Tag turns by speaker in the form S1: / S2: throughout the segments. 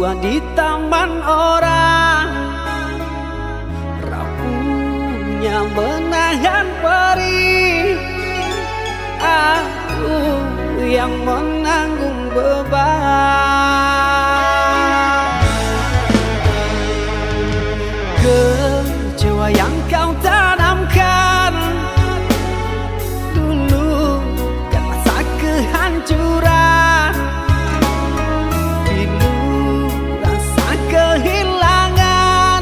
S1: tua di taman orang, rapuhnya menahan perih. Aku yang menanggung beban. Kecewa yang kau tanamkan dulu kan masa kehancuran. Pilu rasa kehilangan,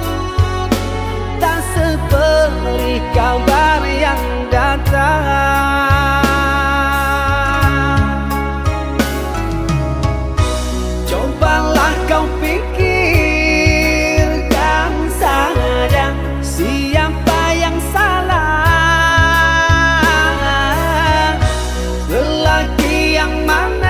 S1: tak seperti kabar yang datang. Cobalah kau pikirkan saja siapa yang salah, lelaki yang mana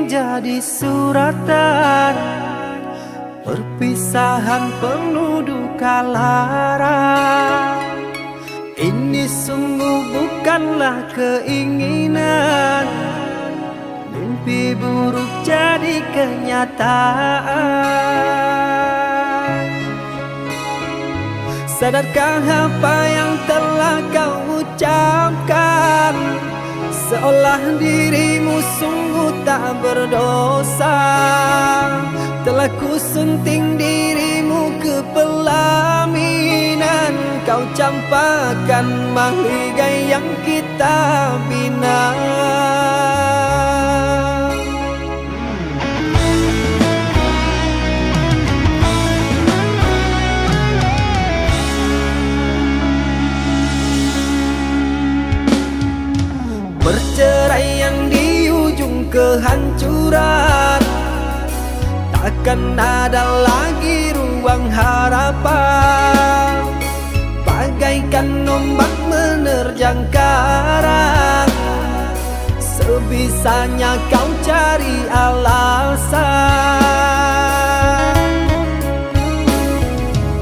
S1: menjadi suratan, perpisahan penuh duka lara. Ini sungguh bukanlah keinginan, mimpi buruk jadi kenyataan. Sadarkah apa yang telah kau ucapkan? Seolah dirimu sungguh tak berdosa. Telah ku sunting dirimu ke pelaminan, kau campakkan mahligai yang kita bina. Perceraian di ujung kehancuran, takkan ada lagi ruang harapan. Bagaikan ombak menerjang karang, sebisanya kau cari alasan.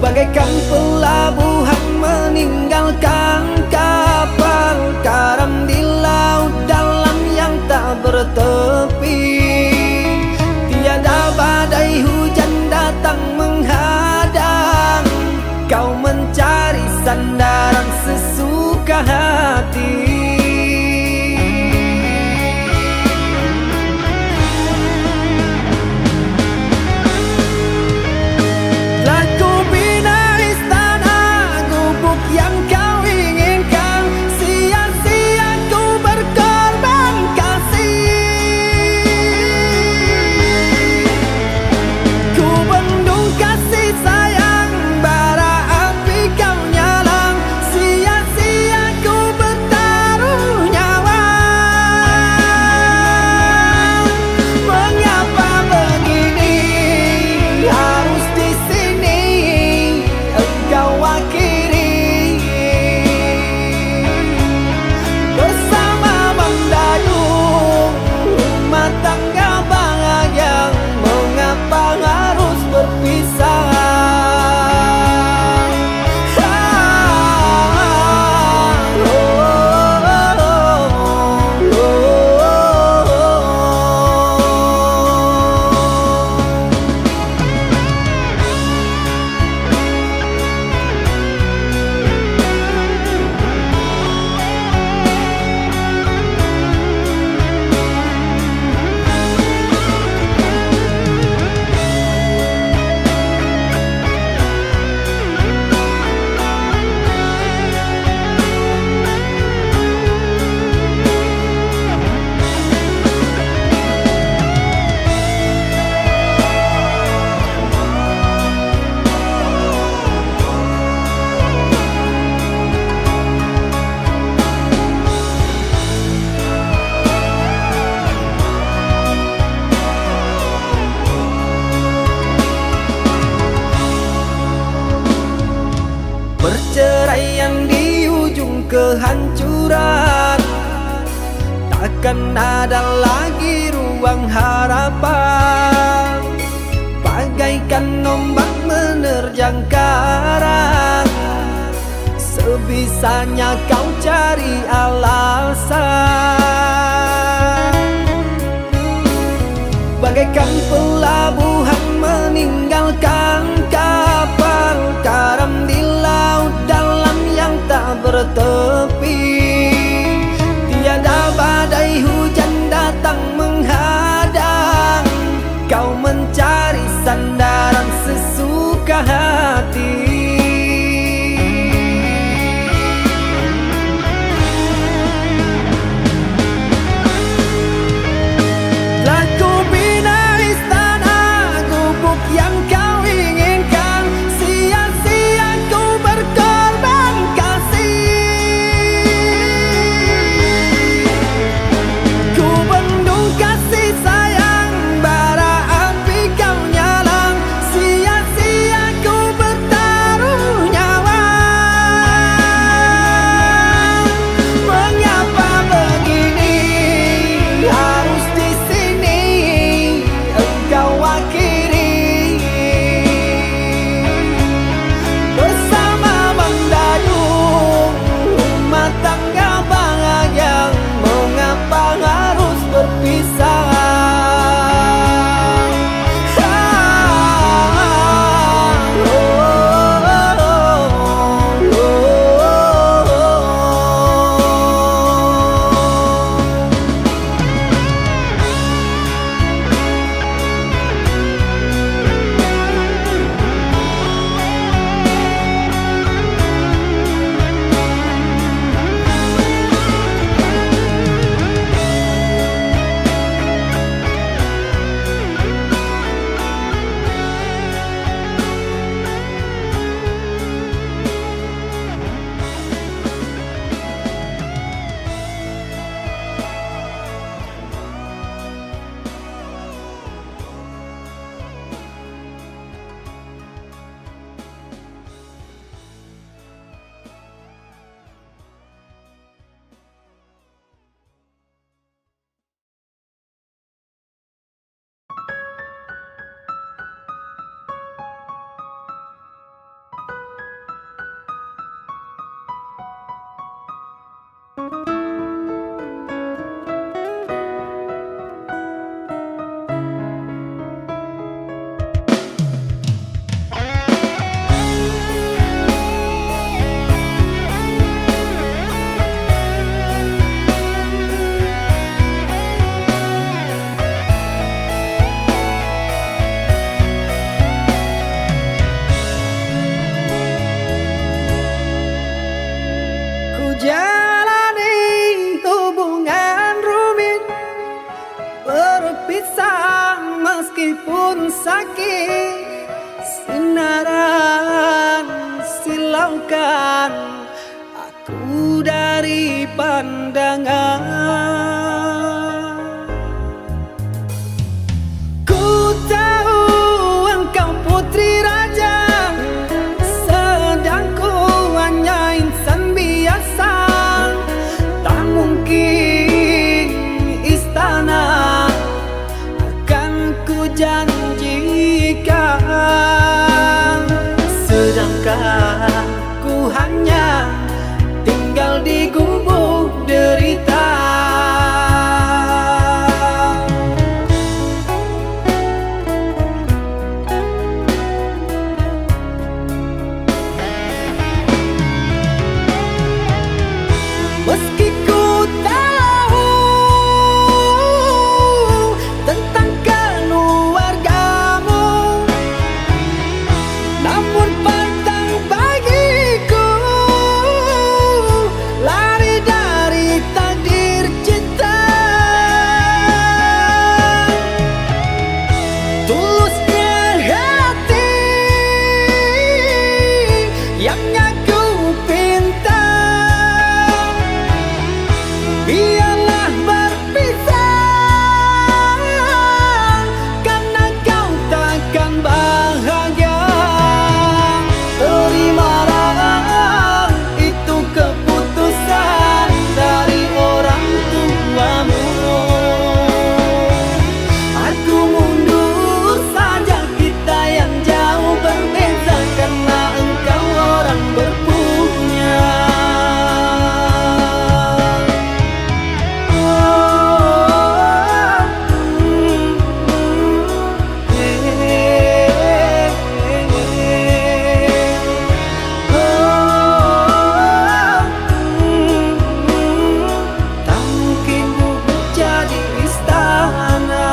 S1: Bagaikan pelabuhan meninggalkan kapal karam di laut dalam yang tak bertepi. Tiada badai hujan datang menghadang, kau mencari sandaran sesuka hati. Perceraian di ujung kehancuran, takkan ada lagi ruang harapan. Bagaikan ombak menerjang karang, sebisanya kau cari alasan. Bagaikan pelabuhan meninggalkan kapal karam di laut dalam yang tak bertepi. Tiada badai hujan datang menghadang, kau mencari sandaran sesuka hati. berpisah meskipun sakit. Sinaran silaukan aku dari pandangan. Ku tahu engkau putri raja, sedang ku hanya insan biasa. Tak mungkin istana akan ku janjikan, sedangkan ku hanya tinggal di gubuk derita. Meski ku tahu tentang keluargamu, namun pantang bagiku lari dari takdir cinta. Tulusnya hati yang aku pinta, biarlah berpisah karena kau takkan bahagia. Terimalah itu keputusan dari orang tuamu. Aku mundur saja, kita yang jauh berbeza karena engkau orang berpunya. Tak mungkin gubuk jadi istana.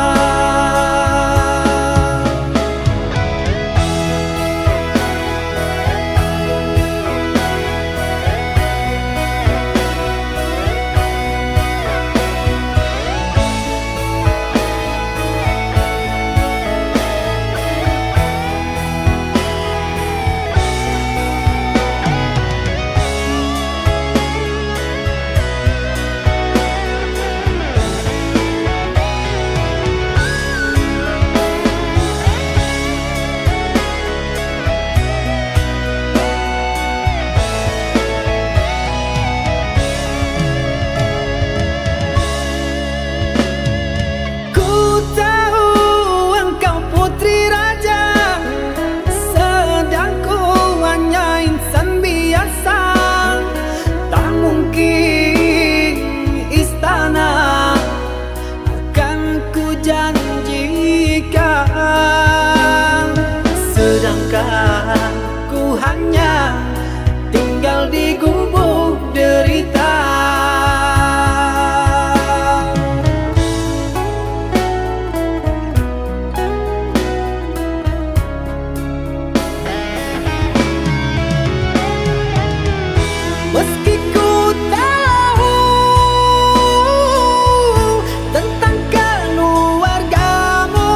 S1: Ku tahu engkau putri raja, sedang ku hanya insan biasa. Tak mungkin istana akan ku janjikan, sedangkan ku hanya tinggal di gubuk derita. Meski ku tahu tentang keluargamu,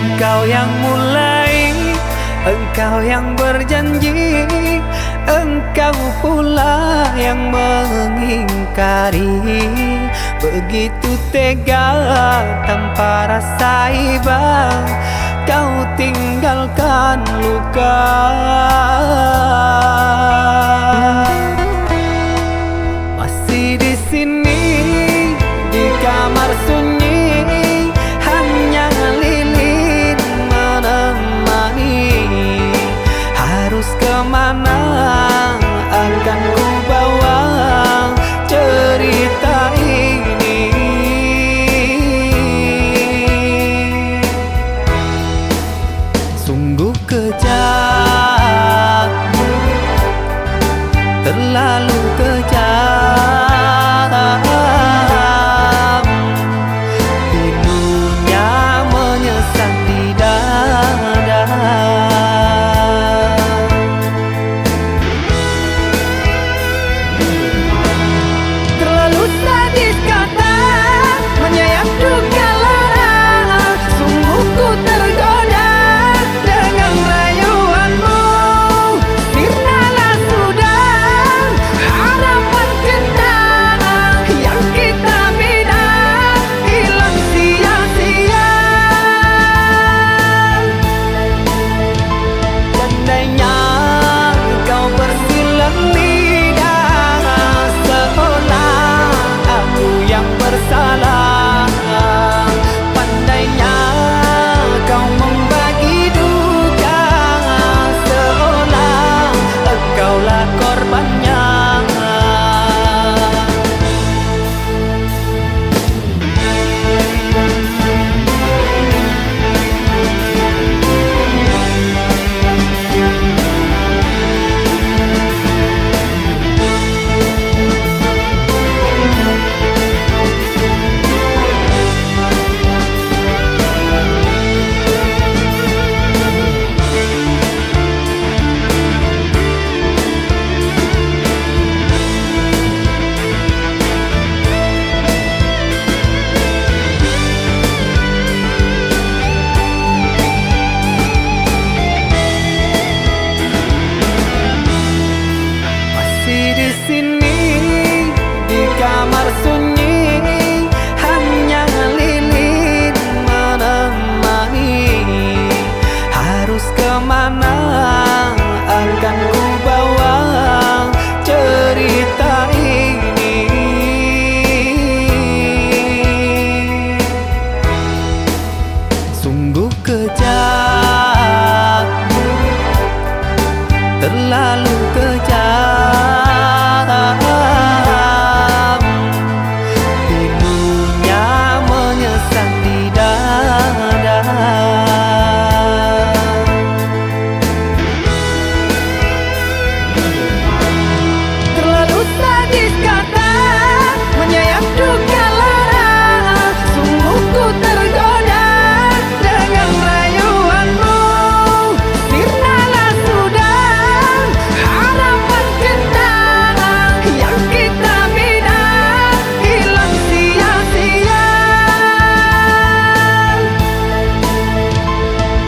S1: Engkau yang mulai, engkau yang berjanji, engkau pula yang mengingkari. Begitu tega tanpa rasa iba, kau tinggalkan luka. Masih di sini di kamar sunyi, hanya lilin menemani. Harus kemana akan ku bawa cerita ini? Sungguh kejam, terlalu kejam. Pilunya menyesat di dada. Terlalu sadis kata menyayat duka lara. Sungguh ku tergoda dengan rayuanmu. Sirnalah sudah harapan cinta yang kita bina, hilang sia-sia. Andainya kau bersilang lidah, seolah aku yang bersalah. Pandainya kau membagi duka, seolah engkaulah korbannya. Masih di sini di kamar sunyi, hanya lilin menemani. Harus kemana akan ku bawa cerita ini? Sungguh kejam, terlalu kejam. Pilunya menyesat di dada. Terlalu sadis kata menyayat duka lara. Sungguh ku tergoda dengan rayuanmu. Sirnalah sudah harapan cinta yang kita bina, hilang sia-sia.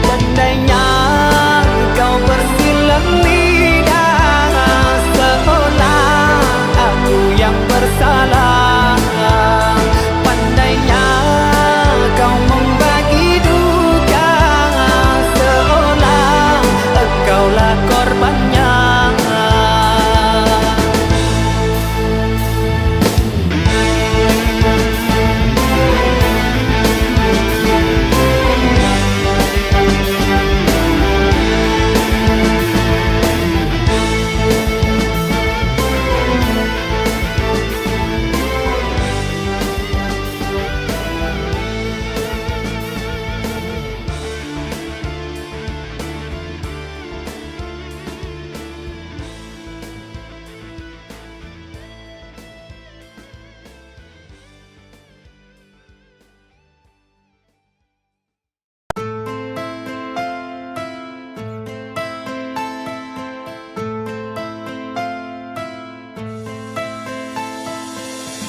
S1: Andainya kau bersilang lidah, seolah aku yang bersalah. Pandainya kau membagi duka, seolah engkaulah korbannya.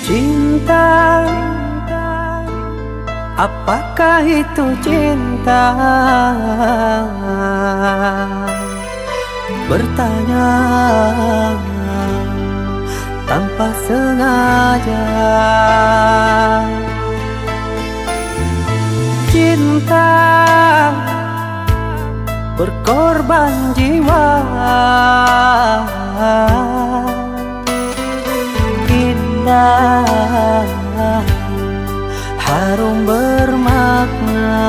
S1: Cinta Apakah itu cinta? Bertanya tanpa sengaja. Cinta berkorban jiwa, indah, harum bermakna.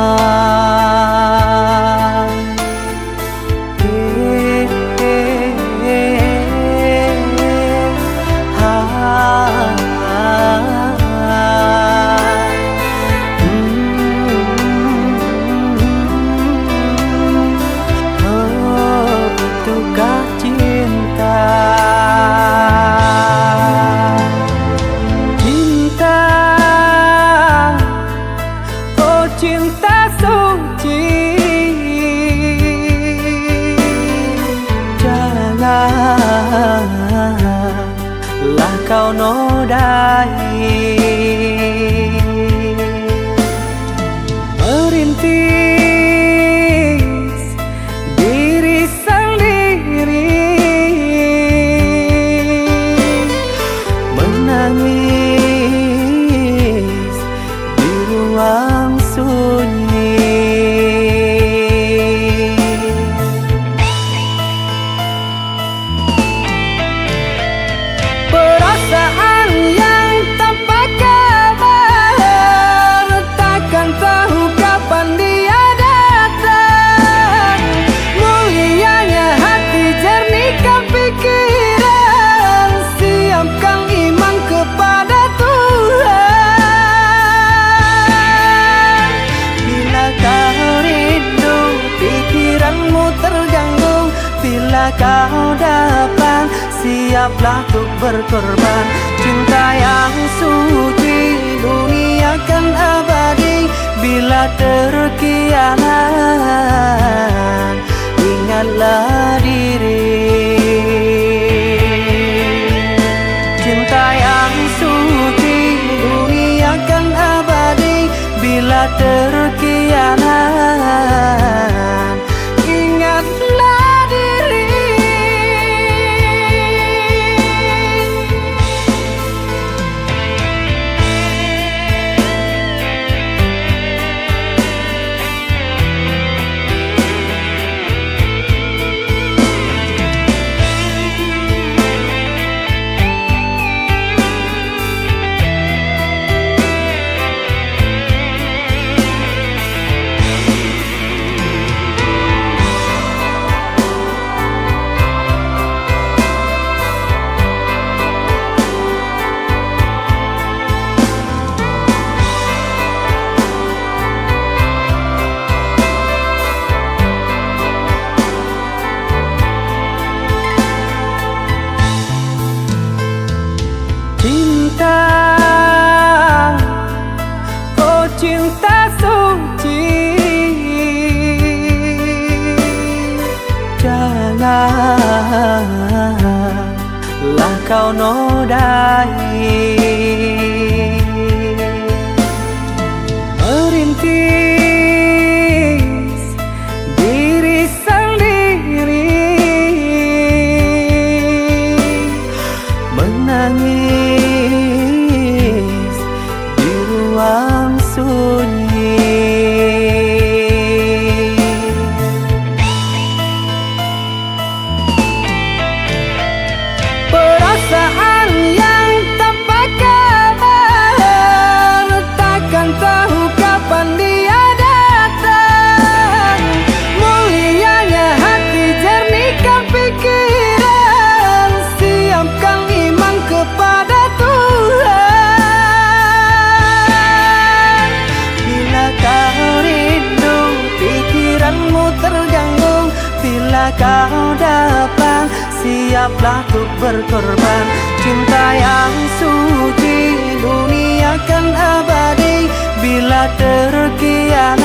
S1: Itukah cinta? Cinta, oh cinta suci, janganlah kau nodai. Merintis diri sendiri, menangis di ruang sunyi. Perasaan yang tanpa kabar, takkan tahu kapan dia datang. Mulianya hati, jernihkan pikiran, siapkan iman kepada Tuhan. Bila kau rindu, pikiranmu terganggu, bila kau datang, siaplah untuk berkorban. Cinta yang suci, dunia kan abadi. Bila terkianan, ingatlah diri. Cinta yang suci, dunia kan abadi. Bila terkianan, ingatlah diri. Cinta, oh cinta suci, janganlah kau nodai. Merintis diri sendiri, menangis di ruang sunyi. Perasaan yang tanpa kabar, takkan tahu kapan dia datang. Mulianya hati, jernihkan pikiran, siapkan iman kepada Tuhan. Bila kau rindu, pikiranmu terganggu, bila kau datang, siaplah untuk berkorban. Cinta yang suci, dunia kan abadi. Bila terkianan,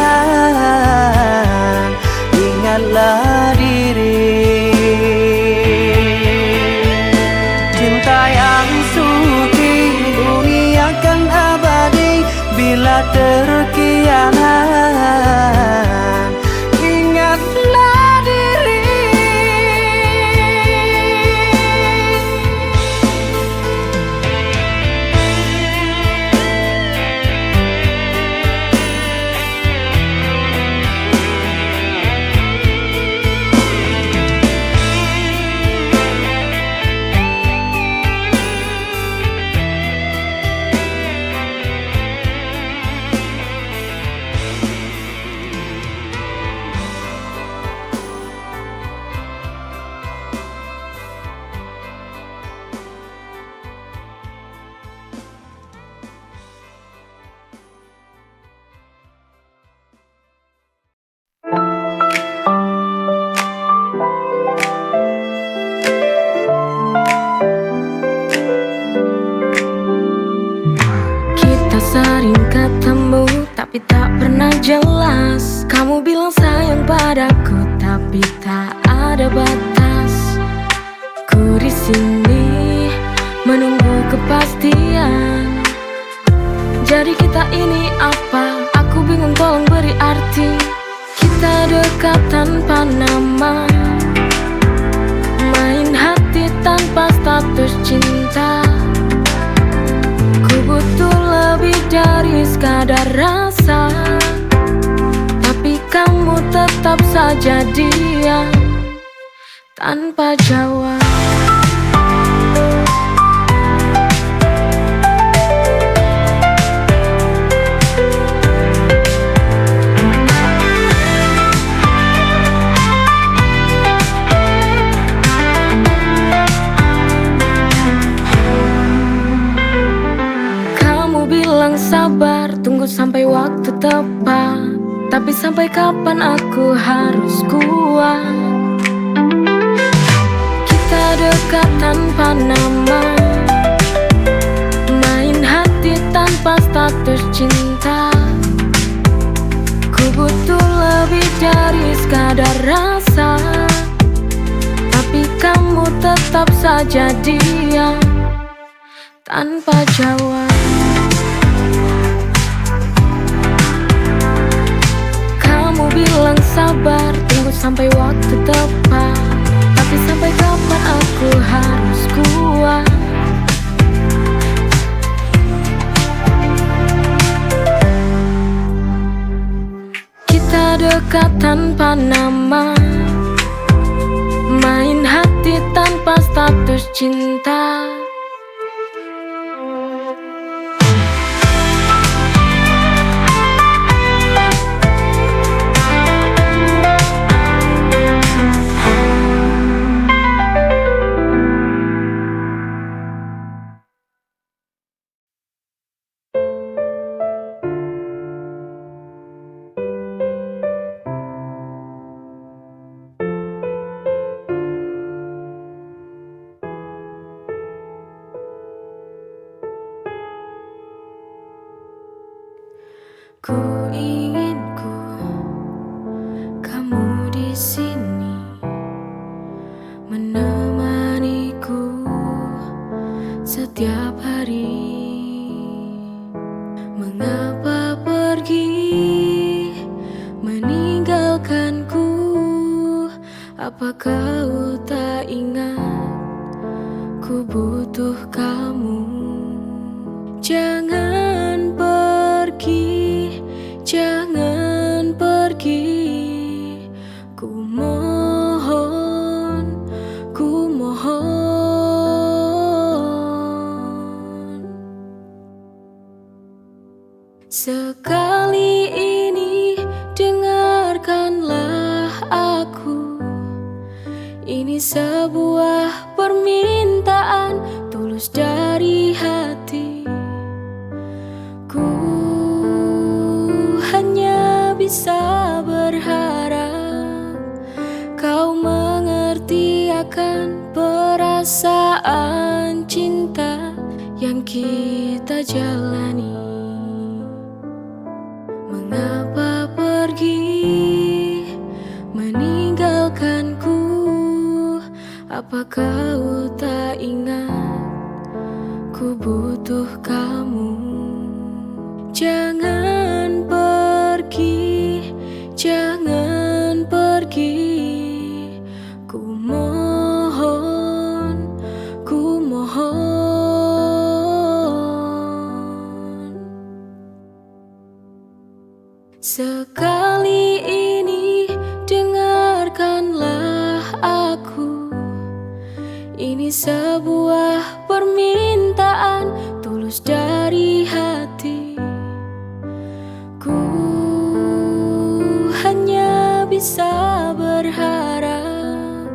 S1: ingatlah diri. Cinta yang suci, dunia kan abadi. Bila terkianan,
S2: tak pernah jelas. Kamu bilang sayang padaku, tapi tak ada batas. Ku di sini menunggu kepastian. Jadi kita ini apa? Aku bingung, tolong beri arti. Kita dekat tanpa nama, main hati tanpa status cinta. Ku butuh lebih dari sekadar rasa, tapi kamu tetap saja diam tanpa jawab. Sabar, tunggu sampai waktu tepat. Tapi sampai kapan aku harus kuat? Kita dekat tanpa nama, main hati tanpa status cinta. Ku butuh lebih dari sekadar rasa, tapi kamu tetap saja diam tanpa jawab. Bilang sabar, tunggu sampai waktu tepat. Tapi sampai kapan aku harus kuat? Kita dekat tanpa nama, main hati tanpa status cinta. Ku ingin kamu di sini menemaniku setiap hari. Mengapa pergi meninggalkanku? Apa kau tak ingat ku butuh kamu? Jangan pergi, jangan pergi. Ku mohon, ku mohon. Sekali ini dengarkanlah aku. Ini sebuah permintaan tulus dari hati. Ku hanya bisa berharap kau mengerti akan perasaan cinta yang kita jalani. Mengapa pergi meninggalkanku? Apa kau tak ingat ku butuh kamu? Jangan pergi, jangan pergi. Ku mohon, ku mohon. Sekali ini dengarkanlah aku. Ini sebuah permintaan tulus dari hati. Ku hanya bisa berharap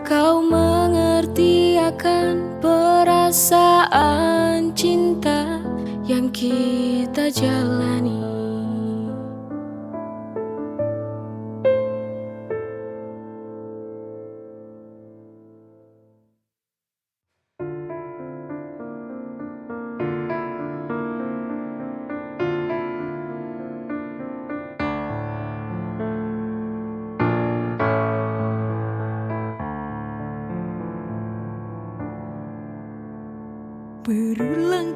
S2: kau mengerti akan perasaan cinta yang kita jalani.
S3: berulang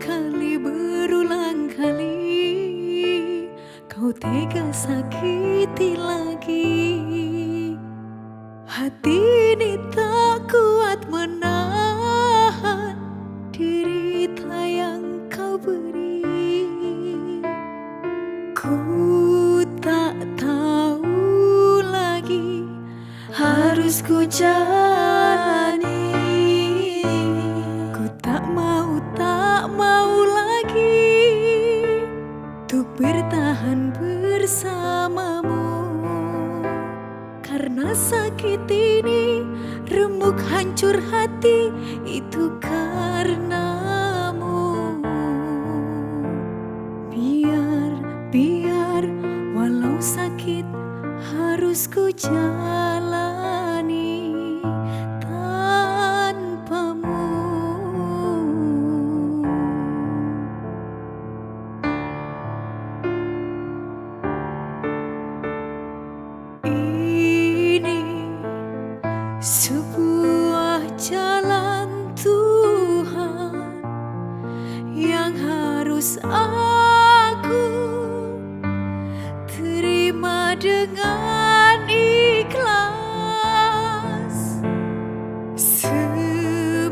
S3: kali kau tega sakiti lagi. Hati ini tak kuat menahan derita yang kau beri. Ku tak tahu lagi harus ku jalani. Ku tak mau lagi untuk bertahan bersamamu. Karena sakit ini remuk hancur hati itu karenamu. Biar walau sakit harus ku jalani tanpamu. Ini sebuah jalan Tuhan yang harus aku terima dengan ikhlas. Semoga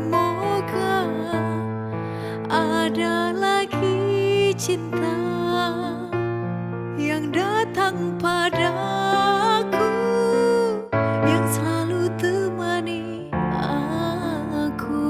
S3: ada lagi cinta yang datang padaku, yang selalu temani aku.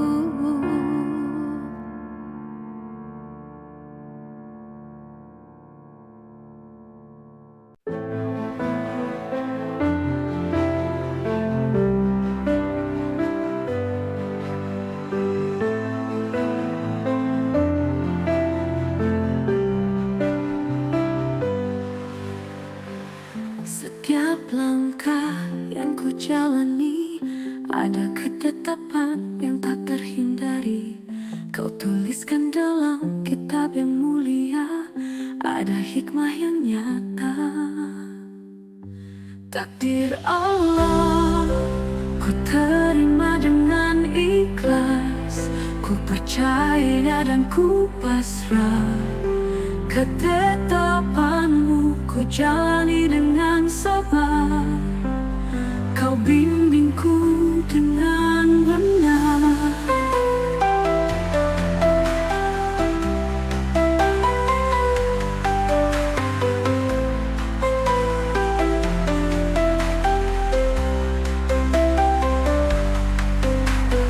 S3: Setiap langkah yang ku jalani ada ketetapan yang tak terhindari. Kau tuliskan dalam kitab yang mulia, ada hikmah yang nyata. Takdir Allah ku terima dengan ikhlas. Ku percaya dan ku pasrah. Ketetapanmu ku jalani dengan sabar. Kau bimbingku dengan benar.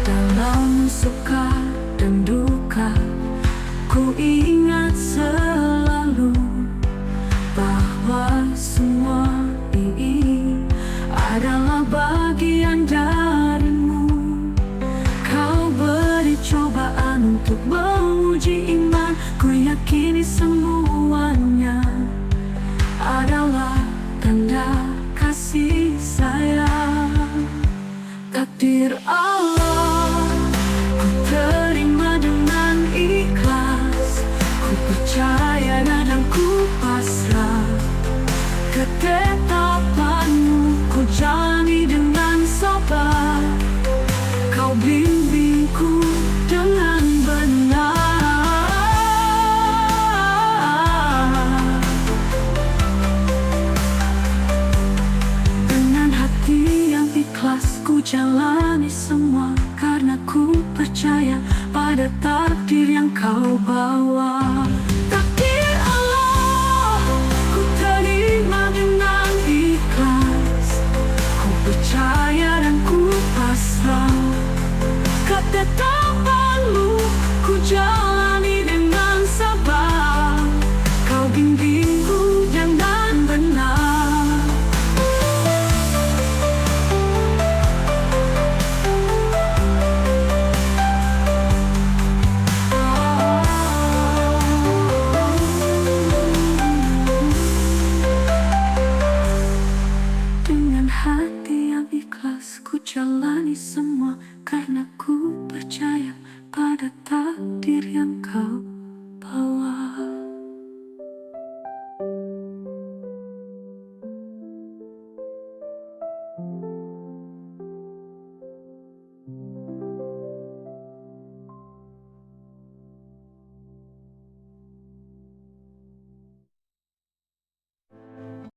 S3: Dalam suka dan duka ku ingat selalu bahwa semua ini adalah bagian darimu. Kau beri cobaan untuk menguji iman. Ku yakini semuanya adalah tanda kasih sayang. Takdir Allah ku terima dengan ikhlas. Ku percaya dan ku pasrah. Ketetapanmu ku jalani dengan sabar. Kau bimbingku dengan benar. Dengan hati yang ikhlas ku jalani semua, karena ku percaya pada takdir yang kau bawa.